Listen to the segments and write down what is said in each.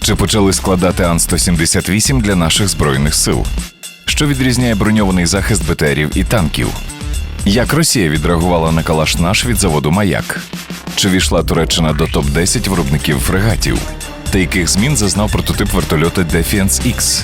Чи почали складати Ан-178 для наших Збройних сил? Що відрізняє броньований захист БТРів і танків? Як Росія відреагувала на калаш-наш від заводу «Маяк»? Чи війшла Туреччина до топ-10 виробників фрегатів? Та яких змін зазнав прототип вертольота Defiance X?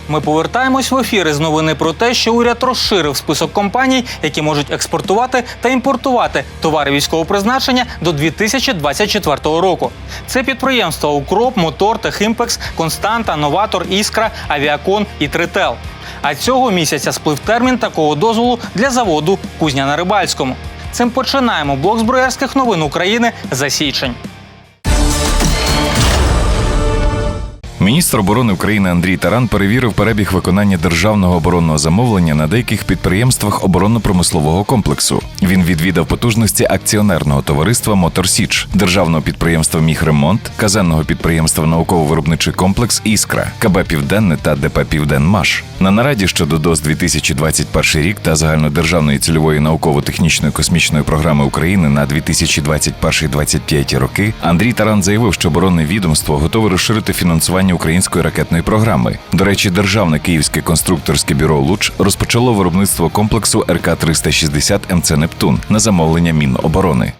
Ми повертаємось в ефір із новини про те, що уряд розширив список компаній, які можуть експортувати та імпортувати товари військового призначення до 2024 року. Це підприємства «Укроп», «Мотор», «Техімпекс», «Константа», «Новатор», «Іскра», «Авіакон» і «Трител». А цього місяця сплив термін такого дозволу для заводу «Кузня на Рибальському». Цим починаємо блок зброярських новин України за січень. Міністр оборони України Андрій Таран перевірив перебіг виконання державного оборонного замовлення на деяких підприємствах оборонно-промислового комплексу. Він відвідав потужності акціонерного товариства «Мотор Січ», державного підприємства «Міхремонт», казенного підприємства «Науково-виробничий комплекс Іскра», КБ «Південне» та ДП «Південмаш». На нараді щодо ДОЗ 2021 рік та загальнодержавної цільової науково-технічної космічної програми України на 2021-2025 роки Андрій Таран заявив, що оборонне відомство готове розширити фінансування української ракетної програми. До речі, Державне Київське конструкторське бюро «Луч» розпочало виробництво комплексу РК-360 МЦ «Нептун» на замовлення Міноборони.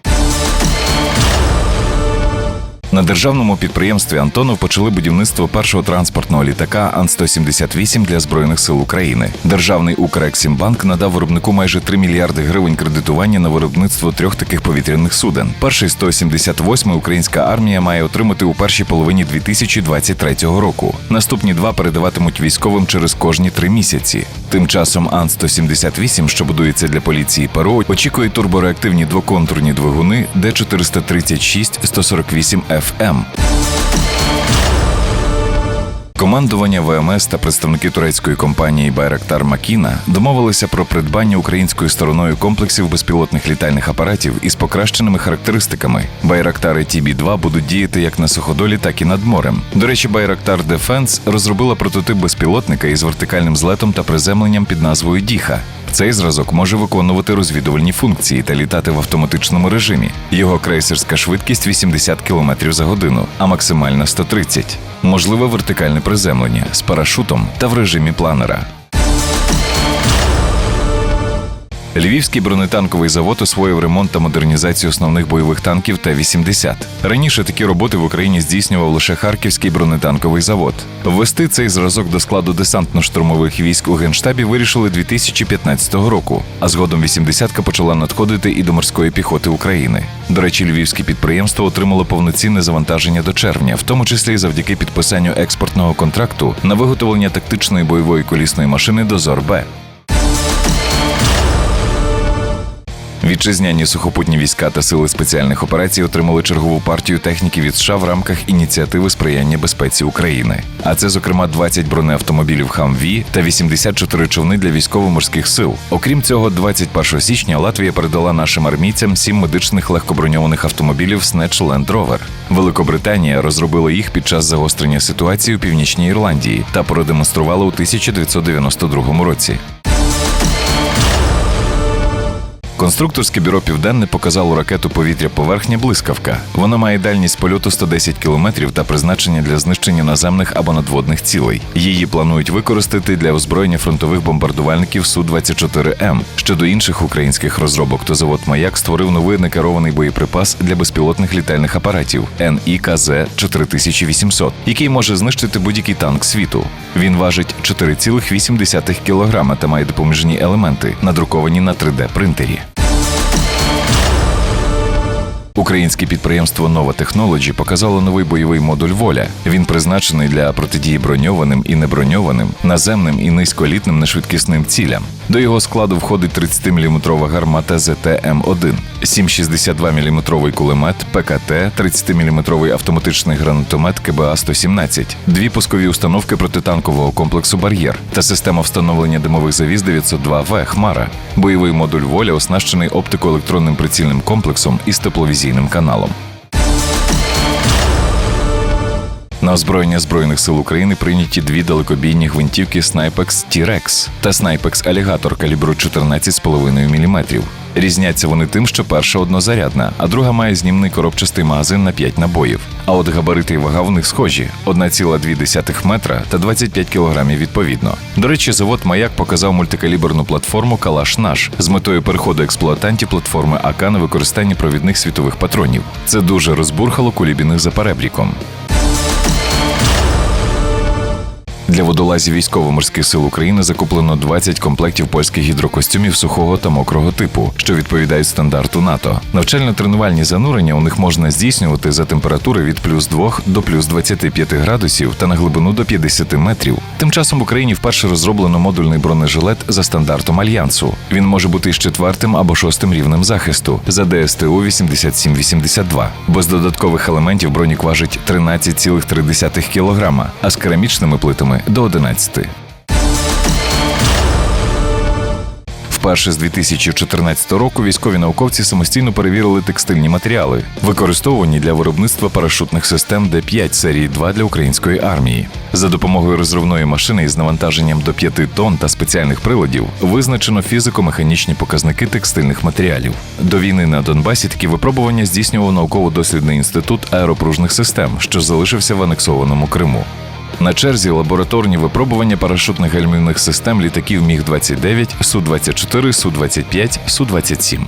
На державному підприємстві «Антонов» почали будівництво першого транспортного літака Ан-178 для Збройних сил України. Державний «Укрексімбанк» надав виробнику майже 3 мільярди гривень кредитування на виробництво 3 таких повітряних суден. Перший 178-й українська армія має отримати у першій половині 2023 року. Наступні 2 передаватимуть військовим через кожні 3 місяці. Тим часом Ан-178, що будується для поліції ПРО, очікує турбореактивні двоконтурні двигуни Д-436-148Ф. Командування ВМС та представники турецької компанії «Байрактар Макіна» домовилися про придбання українською стороною комплексів безпілотних літальних апаратів із покращеними характеристиками. «Байрактари ТБ-2» будуть діяти як на суходолі, так і над морем. До речі, «Байрактар Дефенс» розробила прототип безпілотника із вертикальним злетом та приземленням під назвою «Діха». Цей зразок може виконувати розвідувальні функції та літати в автоматичному режимі. Його крейсерська швидкість 80 км за годину, а максимальна 130. Можливе вертикальне приземлення з парашутом та в режимі планера. Львівський бронетанковий завод освоїв ремонт та модернізацію основних бойових танків Т-80. Раніше такі роботи в Україні здійснював лише Харківський бронетанковий завод. Ввести цей зразок до складу десантно-штурмових військ у Генштабі вирішили 2015 року, а згодом 80-ка почала надходити і до морської піхоти України. До речі, львівське підприємство отримало повноцінне завантаження до червня, в тому числі завдяки підписанню експортного контракту на виготовлення тактичної бойової колісної машини «Дозор-Б». Вітчизняні сухопутні війська та сили спеціальних операцій отримали чергову партію техніки від США в рамках ініціативи сприяння безпеці України. А це, зокрема, 20 бронеавтомобілів «Хамві» та 84 човни для військово-морських сил. Окрім цього, 21 січня Латвія передала нашим армійцям 7 медичних легкоброньованих автомобілів «Снедж Ленд Ровер». Великобританія розробила їх під час загострення ситуації у Північній Ірландії та продемонструвала у 1992 році. Конструкторське бюро «Південне» показало ракету повітря-поверхня «Блискавка». Вона має дальність польоту 110 кілометрів та призначення для знищення наземних або надводних цілей. Її планують використати для озброєння фронтових бомбардувальників Су-24М. Щодо інших українських розробок, то завод «Маяк» створив новий некерований боєприпас для безпілотних літальних апаратів НІКЗ-4800, який може знищити будь-який танк світу. Він важить 4,8 кг та має допоміжні елементи, надруковані на 3D-принтері. Українське підприємство «Нова Технолоджі» показало новий бойовий модуль «Воля». Він призначений для протидії броньованим і неброньованим, наземним і низьколітним нешвидкісним цілям. До його складу входить 30-мм гармата ЗТ-М1, 7,62-мм кулемет ПКТ, 30-мм автоматичний гранатомет КБА-117, 2 пускові установки протитанкового комплексу «Бар'єр» та система встановлення димових завіс 902В «Хмара». Бойовий модуль «Воля» оснащений оптико-електронним прицільним комплексом із тепловізійним каналом. На озброєння Збройних сил України прийняті дві далекобійні гвинтівки Snipex T-Rex та Snipex Alligator калібру 14,5 мм. Різняться вони тим, що перша однозарядна, а друга має знімний коробчастий магазин на 5 набоїв. А от габарити і вага в них схожі – 1,2 метра та 25 кілограмів відповідно. До речі, завод «Маяк» показав мультикаліберну платформу «Калаш-Наш» з метою переходу експлуатантів платформи АК на використання провідних світових патронів. Це дуже розбурхало кулібіних за перебріком. Для водолазів Військово-морських сил України закуплено 20 комплектів польських гідрокостюмів сухого та мокрого типу, що відповідають стандарту НАТО. Навчально-тренувальні занурення у них можна здійснювати за температури від +2 до +25 градусів та на глибину до 50 метрів. Тим часом в Україні вперше розроблено модульний бронежилет за стандартом Альянсу. Він може бути із 4-м або 6-м рівнем захисту за ДСТУ 8782. Без додаткових елементів бронік важить 13,3 кг, а з керамічними плитами – до 11. Вперше з 2014 року військові науковці самостійно перевірили текстильні матеріали, використовувані для виробництва парашутних систем Д-5 серії 2 для української армії. За допомогою розривної машини із навантаженням до 5 тонн та спеціальних приладів визначено фізико-механічні показники текстильних матеріалів. До війни на Донбасі такі випробування здійснював науково-дослідний інститут аеропружних систем, що залишився в анексованому Криму. На черзі лабораторні випробування парашутних гальмівних систем літаків Міг-29, Су-24, Су-25, Су-27.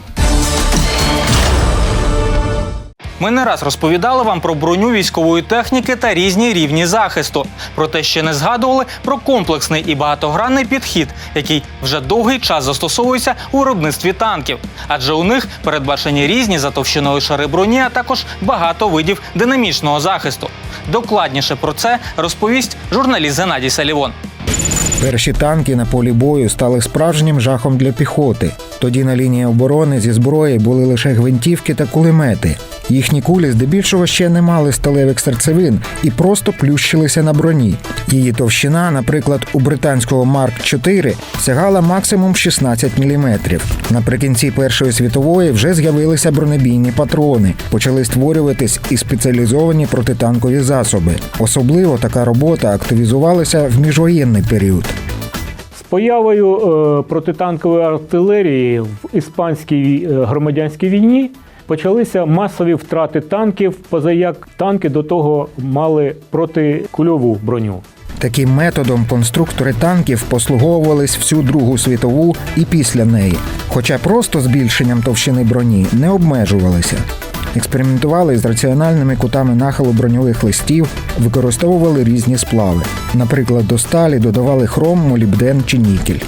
Ми не раз розповідали вам про броню військової техніки та різні рівні захисту. Проте ще не згадували про комплексний і багатогранний підхід, який вже довгий час застосовується у виробництві танків. Адже у них передбачені різні за товщиною шари броні, а також багато видів динамічного захисту. Докладніше про це розповість журналіст Геннадій Салівон. Перші танки на полі бою стали справжнім жахом для піхоти. Тоді на лінії оборони зі зброї були лише гвинтівки та кулемети. Їхні кулі здебільшого ще не мали сталевих серцевин і просто плющилися на броні. Її товщина, наприклад, у британського Марк-4 сягала максимум 16 мм. Наприкінці Першої світової вже з'явилися бронебійні патрони, почали створюватись і спеціалізовані протитанкові засоби. Особливо така робота активізувалася в міжвоєнний період. З появою протитанкової артилерії в іспанській громадянській війні почалися масові втрати танків, позаяк танки до того мали протикульову броню. Таким методом конструктори танків послуговувались всю Другу світову і після неї, хоча просто збільшенням товщини броні не обмежувалися. Експериментували з раціональними кутами нахилу броньових листів, використовували різні сплави. Наприклад, до сталі додавали хром, молібден чи нікель.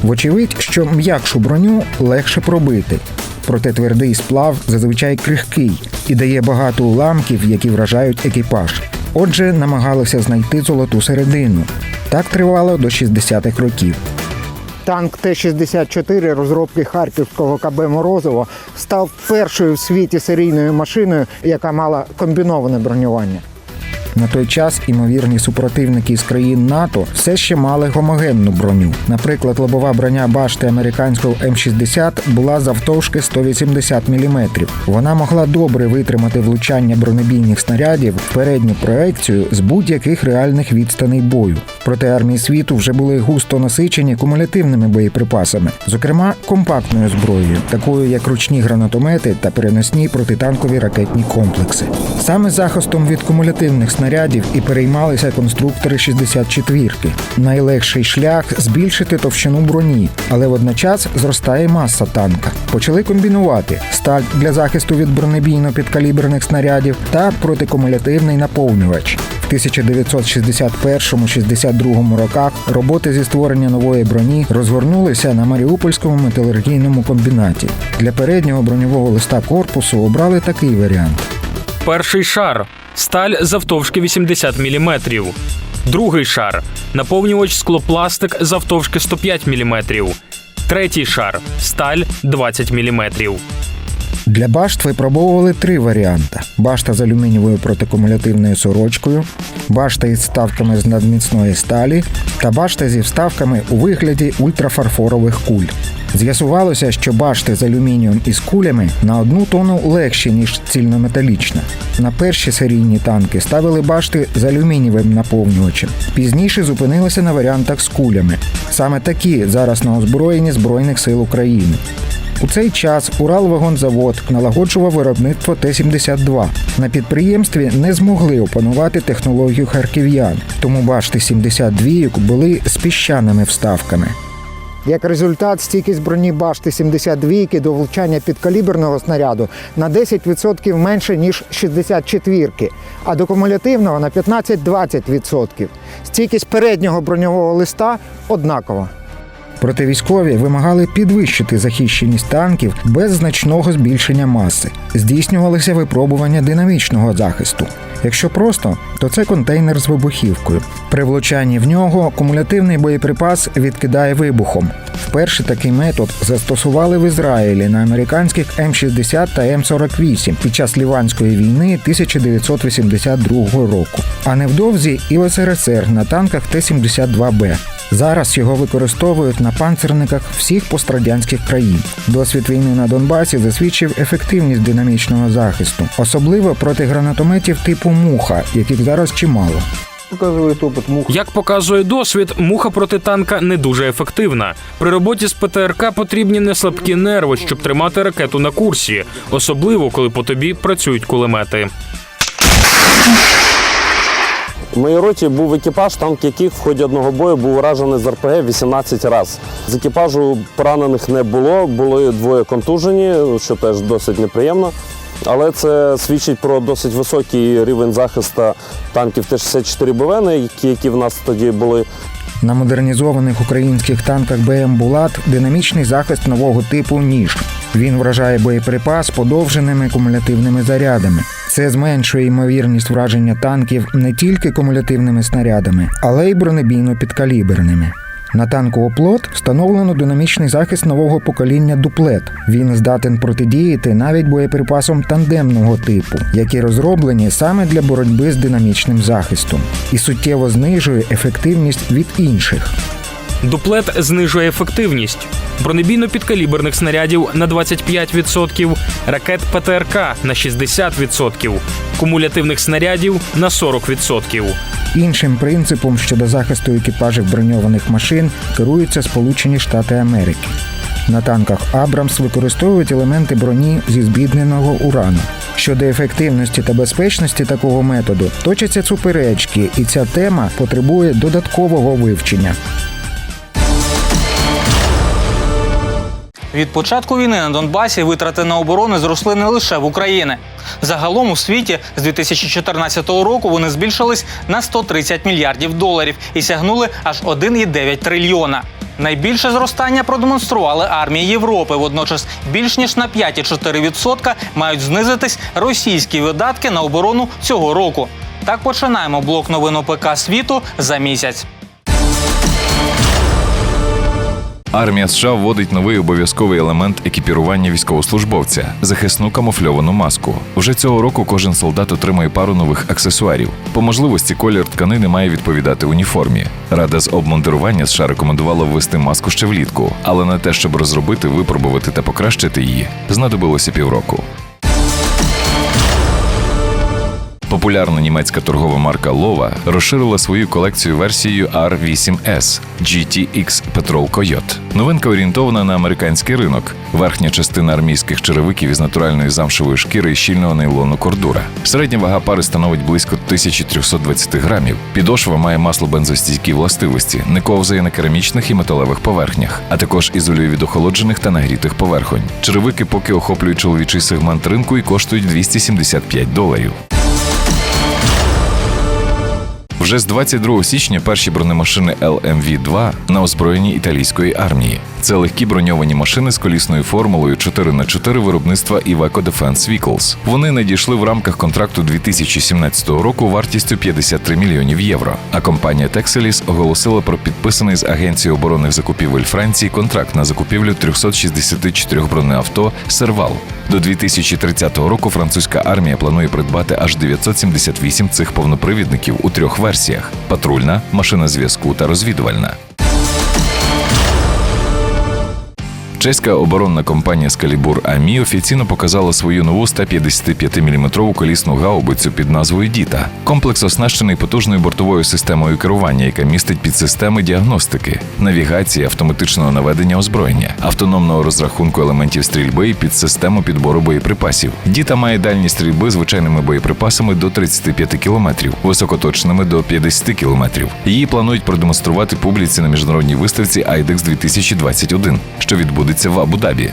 Вочевидь, що м'якшу броню легше пробити. Проте твердий сплав зазвичай крихкий і дає багато уламків, які вражають екіпаж. Отже, намагалися знайти золоту середину. Так тривало до 60-х років. Танк Т-64 розробки харківського КБ «Морозово» став першою в світі серійною машиною, яка мала комбіноване бронювання. На той час імовірні супротивники з країн НАТО все ще мали гомогенну броню. Наприклад, лобова броня башти американського М-60 була завтовшки 180 мм. Вона могла добре витримати влучання бронебійних снарядів в передню проекцію з будь-яких реальних відстаней бою. Проте армії світу вже були густо насичені кумулятивними боєприпасами, зокрема компактною зброєю, такою як ручні гранатомети та переносні протитанкові ракетні комплекси. Саме захистом від кумулятивних снарядів і переймалися конструктори 64-ки. Найлегший шлях – збільшити товщину броні, але водночас зростає маса танка. Почали комбінувати сталь для захисту від бронебійно-підкаліберних снарядів та протикумулятивний наповнювач. В 1961-62 роках роботи зі створення нової броні розгорнулися на Маріупольському металургійному комбінаті. Для переднього броньового листа корпусу обрали такий варіант. Перший шар – сталь завтовшки 80 мм. Другий шар – наповнювач склопластик завтовшки 105 мм. Третій шар – сталь 20 мм. Для башт випробовували 3 варіанти: башта з алюмінієвою протикумулятивною сорочкою, башта із вставками з надміцної сталі та башта зі вставками у вигляді ультрафарфорових куль. З'ясувалося, що башти з алюмінієм і з кулями на 1 тонну легші, ніж цільнометалічна. На перші серійні танки ставили башти з алюмінієвим наповнювачем. Пізніше зупинилися на варіантах з кулями. Саме такі зараз на озброєнні Збройних сил України. У цей час Уралвагонзавод налагоджував виробництво Т-72. На підприємстві не змогли опанувати технологію харків'ян, тому башти 72 були з піщаними вставками. Як результат, стійкість броні башти 72 до влучання підкаліберного снаряду на 10% менше, ніж 64-ки, а до кумулятивного на 15-20%. Стійкість переднього броньового листа однакова. Проте військові вимагали підвищити захищеність танків без значного збільшення маси. Здійснювалися випробування динамічного захисту. Якщо просто, то це контейнер з вибухівкою. При влучанні в нього кумулятивний боєприпас відкидає вибухом. Вперше такий метод застосували в Ізраїлі на американських М-60 та М-48 під час Ліванської війни 1982 року. А невдовзі і в СРСР на танках Т-72Б. Зараз його використовують на панцерниках всіх пострадянських країн. Досвід війни на Донбасі засвідчив ефективність динамічного захисту, особливо проти гранатометів типу «Муха», яких зараз чимало. Як показує досвід, муха проти танка не дуже ефективна. При роботі з ПТРК потрібні неслабкі нерви, щоб тримати ракету на курсі, особливо коли по тобі працюють кулемети. В моїй роті був екіпаж, танк яких в ході одного бою був уражений з РПГ 18 разів. З екіпажу поранених не було, були 2 контужені, що теж досить неприємно. Але це свідчить про досить високий рівень захисту танків Т-64БВ, які в нас тоді були. На модернізованих українських танках БМ «Булат» динамічний захист нового типу «Ніж». Він вражає боєприпас подовженими кумулятивними зарядами. Це зменшує ймовірність враження танків не тільки кумулятивними снарядами, але й бронебійно-підкаліберними. На танку «Оплот» встановлено динамічний захист нового покоління «Дуплет». Він здатен протидіяти навіть боєприпасам тандемного типу, які розроблені саме для боротьби з динамічним захистом, і суттєво знижує ефективність від інших. Дуплет знижує ефективність бронебійно-підкаліберних снарядів на 25%, ракет ПТРК на 60%, кумулятивних снарядів на 40%. Іншим принципом щодо захисту екіпажів броньованих машин керуються Сполучені Штати Америки. На танках «Абрамс» використовують елементи броні зі збідненого урану. Щодо ефективності та безпечності такого методу точаться суперечки, і ця тема потребує додаткового вивчення. Від початку війни на Донбасі витрати на оборону зросли не лише в Україні. Загалом у світі з 2014 року вони збільшились на 130 мільярдів доларів і сягнули аж 1,9 трильйона. Найбільше зростання продемонстрували армії Європи. Водночас більш ніж на 5,4% мають знизитись російські видатки на оборону цього року. Так починаємо блок новин ОПК світу за місяць. Армія США вводить новий обов'язковий елемент екіпірування військовослужбовця – захисну камуфльовану маску. Вже цього року кожен солдат отримає пару нових аксесуарів. По можливості колір тканини має відповідати уніформі. Рада з обмундирування США рекомендувала ввести маску ще влітку, але на те, щоб розробити, випробувати та покращити її, знадобилося півроку. Популярна німецька торгова марка Лова розширила свою колекцію версією R8S GTX Patrol Coyote. Новинка орієнтована на американський ринок. Верхня частина армійських черевиків із натуральної замшевої шкіри і щільного нейлону кордура. Середня вага пари становить близько 1320 грамів. Підошва має маслобензостійкі властивості, не ковзає на керамічних і металевих поверхнях, а також ізолює від охолоджених та нагрітих поверхонь. Черевики поки охоплюють чоловічий сегмент ринку і коштують $275. Вже з 22 січня перші бронемашини LMV-2 на озброєнні італійської армії. Це легкі броньовані машини з колісною формулою 4х4 виробництва Iveco Defense Vehicles. Вони надійшли в рамках контракту 2017 року вартістю 53 мільйонів євро. А компанія Texelis оголосила про підписаний з Агенцією оборонних закупівель Франції контракт на закупівлю 364 бронеавто «Сервал». До 2030 року французька армія планує придбати аж 978 цих повнопривідників у 3 версіях – патрульна, машина зв'язку та розвідувальна. Чеська оборонна компанія «Скалібур АМІ» офіційно показала свою нову 155-мм колісну гаубицю під назвою «Діта». Комплекс оснащений потужною бортовою системою керування, яка містить підсистеми діагностики, навігації, автоматичного наведення озброєння, автономного розрахунку елементів стрільби і підсистему підбору боєприпасів. «Діта» має дальність стрільби звичайними боєприпасами до 35 км, високоточними до 50 км. Її планують продемонструвати публіці на міжнародній виставці IDEX 2021, що відбудеться в Абу-Дабі.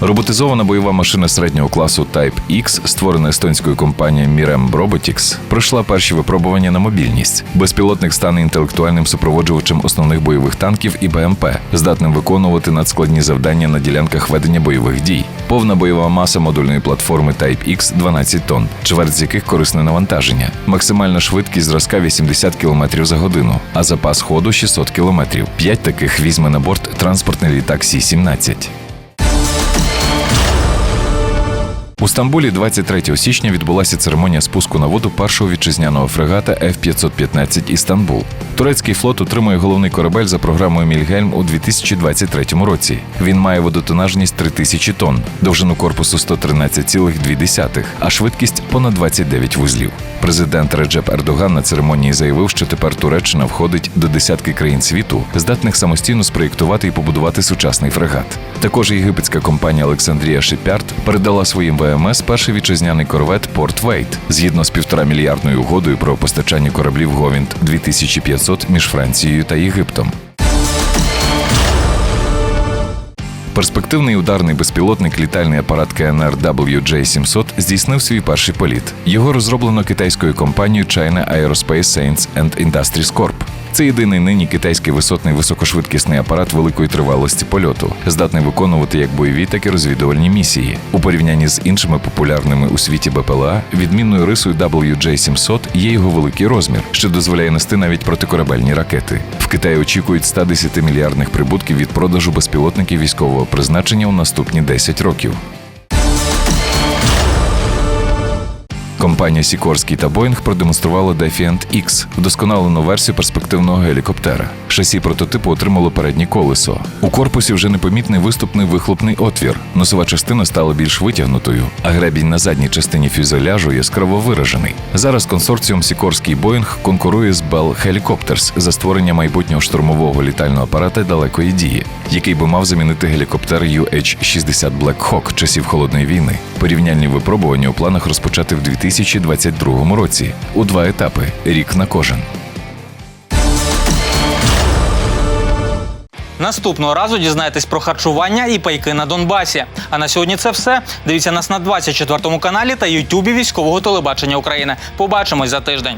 Роботизована бойова машина середнього класу Type X, створена естонською компанією Mirem Robotics, пройшла перші випробування на мобільність. Безпілотник стане інтелектуальним супроводжувачем основних бойових танків і БМП, здатним виконувати надскладні завдання на ділянках ведення бойових дій. Повна бойова маса модульної платформи Type X – 12 тонн, чверть з яких корисне навантаження. Максимальна швидкість зразка 80 км за годину, а запас ходу – 600 км. 5 таких візьме на борт транспортний літак Сі-17. У Стамбулі 23 січня відбулася церемонія спуску на воду першого вітчизняного фрегата F-515 «Істанбул». Турецький флот отримує головний корабель за програмою «Мільгельм» у 2023 році. Він має водотонажність 3000 тонн, довжину корпусу 113,2, а швидкість – понад 29 вузлів. Президент Реджеп Ердоган на церемонії заявив, що тепер Туреччина входить до десятки країн світу, здатних самостійно спроєктувати і побудувати сучасний фрегат. Також єгипетська компанія Alexandria Shipyard передала своїм ВМС перший вітчизняний корвет Порт Вейт, згідно з 1,5-мільярдною угодою про постачання кораблів Говінт 2500 між Францією та Єгиптом. Перспективний ударний безпілотник літальний апарат КНР WJ-700 здійснив свій перший політ. Його розроблено китайською компанією China Aerospace Science and Industries Corp. Це єдиний нині китайський висотний високошвидкісний апарат великої тривалості польоту, здатний виконувати як бойові, так і розвідувальні місії. У порівнянні з іншими популярними у світі БПЛА, відмінною рисою WJ-700 є його великий розмір, що дозволяє нести навіть протикорабельні ракети. В Китаї очікують 110 мільярдних прибутків від продажу безпілотників військового призначення у наступні 10 років. Компанія Сікорський та Боїнг продемонстрували Defiant X – вдосконалену версію перспективного гелікоптера. Шасі прототипу отримало переднє колесо. У корпусі вже непомітний виступний вихлопний отвір. Носова частина стала більш витягнутою, а гребінь на задній частині фюзеляжу яскраво виражений. Зараз консорціум Сікорський Боїнг конкурує з Bell Helicopters за створення майбутнього штурмового літального апарата далекої дії, який би мав замінити гелікоптер UH-60 Black Hawk часів Холодної війни. Порівняльні випробування у планах розпочати в 2022 році у 2 етапи – рік на кожен. Наступного разу дізнаєтесь про харчування і пайки на Донбасі. А на сьогодні це все. Дивіться нас на 24 каналі та Ютубі Військового телебачення України. Побачимось за тиждень.